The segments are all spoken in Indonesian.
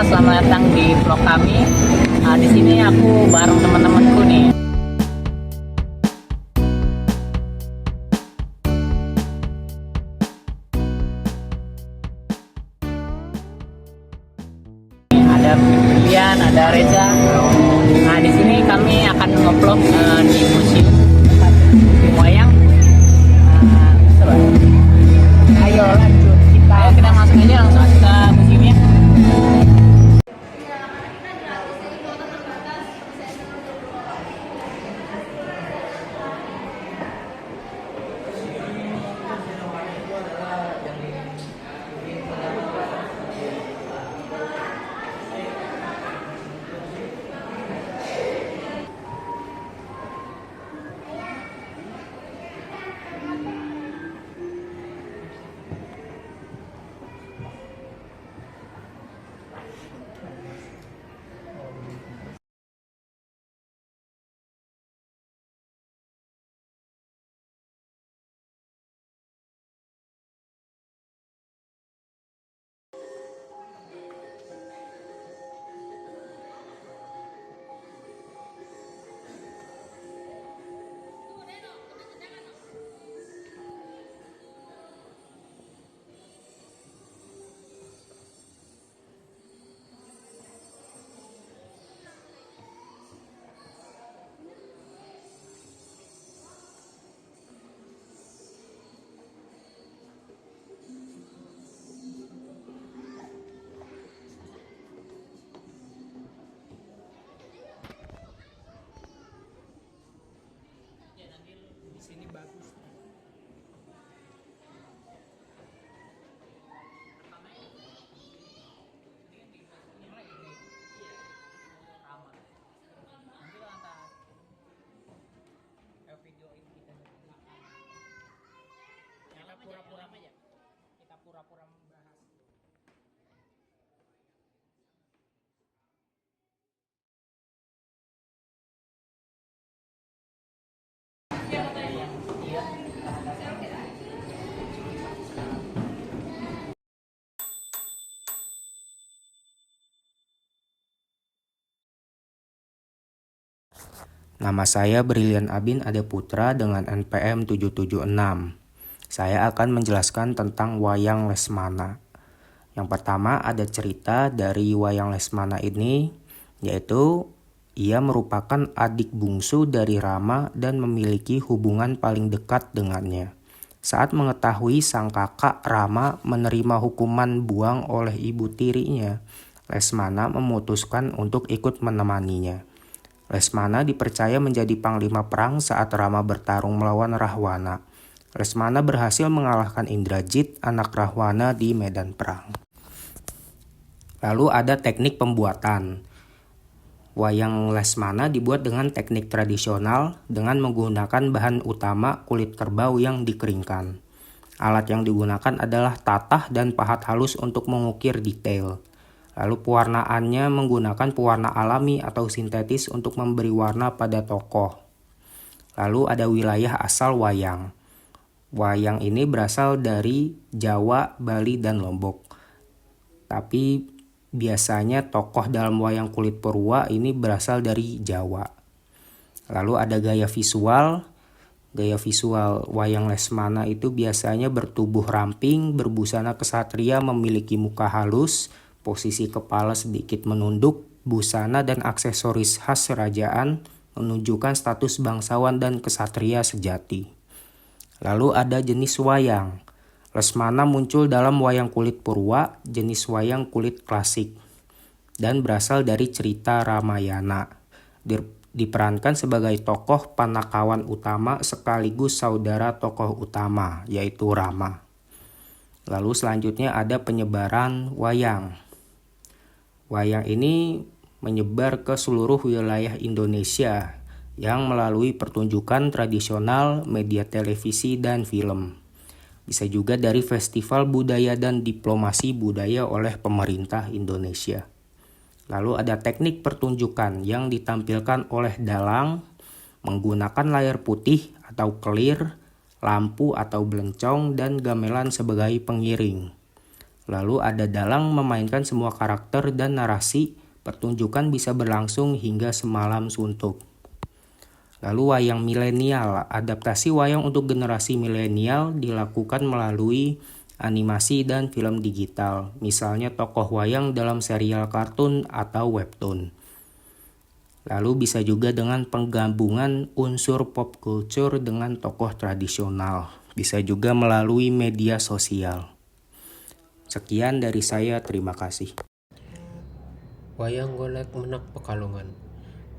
semua, selamat datang di vlog kami. Di sini aku bareng teman-temanku nih. Ada Brilian, ada Reza. Nah, di sini kami akan nge-vlog di museum wayang. Seru. Ayo lanjut kita masuk aja langsung ke museumnya. Kita pura-pura membahas. Nama saya Brilian Abin Ade Putra dengan NPM 776. Saya akan menjelaskan tentang Wayang Lesmana. Yang pertama ada cerita dari Wayang Lesmana ini, yaitu ia merupakan adik bungsu dari Rama dan memiliki hubungan paling dekat dengannya. Saat mengetahui sang kakak Rama menerima hukuman buang oleh ibu tirinya, Lesmana memutuskan untuk ikut menemaninya. Lesmana dipercaya menjadi panglima perang saat Rama bertarung melawan Rahwana. Lesmana berhasil mengalahkan Indrajit, anak Rahwana di medan perang. Lalu ada teknik pembuatan. Wayang Lesmana dibuat dengan teknik tradisional dengan menggunakan bahan utama kulit kerbau yang dikeringkan. Alat yang digunakan adalah tatah dan pahat halus untuk mengukir detail. Lalu pewarnaannya menggunakan pewarna alami atau sintetis untuk memberi warna pada tokoh. Lalu ada wilayah asal wayang. Wayang ini berasal dari Jawa, Bali, dan Lombok. Tapi biasanya tokoh dalam wayang kulit Purwa ini berasal dari Jawa. Lalu ada gaya visual. Gaya visual wayang Lesmana itu biasanya bertubuh ramping, berbusana kesatria, memiliki muka halus, posisi kepala sedikit menunduk, busana dan aksesoris khas kerajaan menunjukkan status bangsawan dan kesatria sejati. Lalu ada jenis wayang. Lesmana muncul dalam wayang kulit Purwa, jenis wayang kulit klasik, dan berasal dari cerita Ramayana. Diperankan sebagai tokoh Panakawan utama sekaligus saudara tokoh utama, yaitu Rama. Lalu selanjutnya ada penyebaran wayang. Wayang ini menyebar ke seluruh wilayah Indonesia yang melalui pertunjukan tradisional, media televisi, dan film. Bisa juga dari festival budaya dan diplomasi budaya oleh pemerintah Indonesia. Lalu ada teknik pertunjukan yang ditampilkan oleh dalang menggunakan layar putih atau kelir, lampu atau belencong, dan gamelan sebagai pengiring. Lalu ada dalang memainkan semua karakter dan narasi, pertunjukan bisa berlangsung hingga semalam suntuk. Lalu wayang milenial, adaptasi wayang untuk generasi milenial dilakukan melalui animasi dan film digital, misalnya tokoh wayang dalam serial kartun atau webtoon. Lalu bisa juga dengan penggabungan unsur pop culture dengan tokoh tradisional, bisa juga melalui media sosial. Sekian dari saya, terima kasih. Wayang golek menak Pekalongan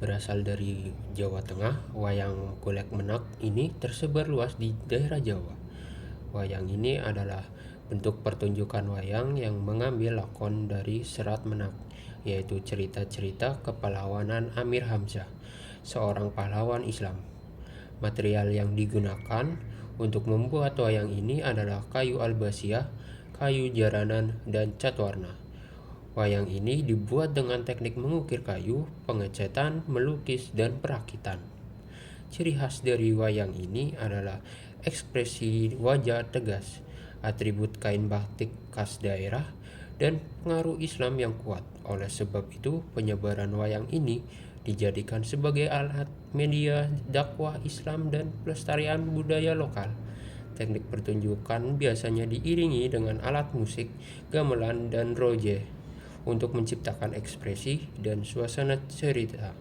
berasal dari Jawa Tengah. Wayang golek menak ini tersebar luas di daerah Jawa. Wayang ini adalah bentuk pertunjukan wayang yang mengambil lakon dari Serat Menak, yaitu cerita-cerita kepahlawanan Amir Hamzah, seorang pahlawan Islam. Material yang digunakan untuk membuat wayang ini adalah kayu albasiah, kayu jaranan, dan cat warna. Wayang ini dibuat dengan teknik mengukir kayu, pengecetan, melukis, dan perakitan. Ciri khas dari wayang ini adalah ekspresi wajah tegas, atribut kain batik khas daerah, dan pengaruh Islam yang kuat. Oleh sebab itu, penyebaran wayang ini dijadikan sebagai alat media dakwah Islam dan pelestarian budaya lokal. Teknik pertunjukan biasanya diiringi dengan alat musik, gamelan, dan roje untuk menciptakan ekspresi dan suasana cerita.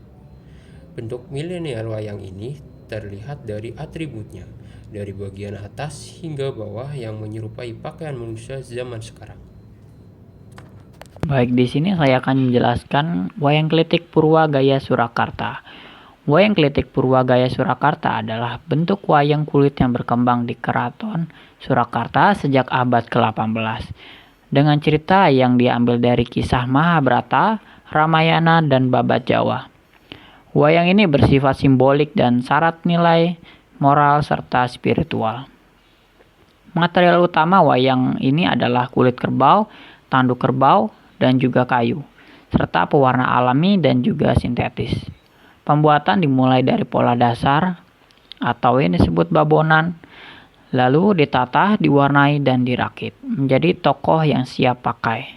Bentuk milenial wayang ini terlihat dari atributnya, dari bagian atas hingga bawah yang menyerupai pakaian manusia zaman sekarang. Baik, di sini saya akan menjelaskan wayang klitik Purwa Gaya Surakarta. Wayang klitik Purwa Gaya Surakarta adalah bentuk wayang kulit yang berkembang di Keraton Surakarta sejak abad ke-18. Dengan cerita yang diambil dari kisah Mahabharata, Ramayana, dan Babat Jawa. Wayang ini bersifat simbolik dan syarat nilai moral serta spiritual. Material utama wayang ini adalah kulit kerbau, tanduk kerbau, dan juga kayu, serta pewarna alami dan juga sintetis. Pembuatan dimulai dari pola dasar atau yang disebut babonan, lalu ditata, diwarnai, dan dirakit menjadi tokoh yang siap pakai.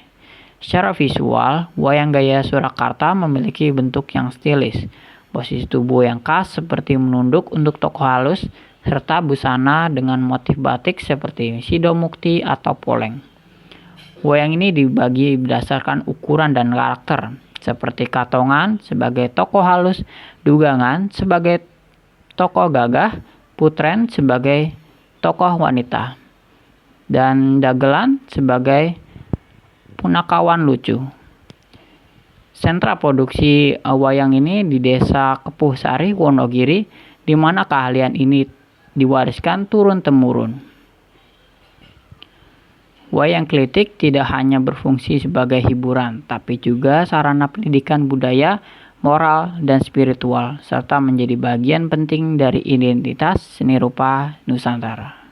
Secara visual, wayang gaya Surakarta memiliki bentuk yang stilis, posisi tubuh yang khas seperti menunduk untuk tokoh halus, serta busana dengan motif batik seperti sidomukti atau poleng. Wayang ini dibagi berdasarkan ukuran dan karakter, seperti Katongan sebagai tokoh halus, Dugangan sebagai tokoh gagah, Putren sebagai tokoh wanita, dan Dagelan sebagai punakawan lucu. Sentra produksi wayang ini di Desa Kepuh Sari, Wonogiri, di mana keahlian ini diwariskan turun-temurun. Wayang klitik tidak hanya berfungsi sebagai hiburan, tapi juga sarana pendidikan budaya, moral, dan spiritual, serta menjadi bagian penting dari identitas seni rupa Nusantara.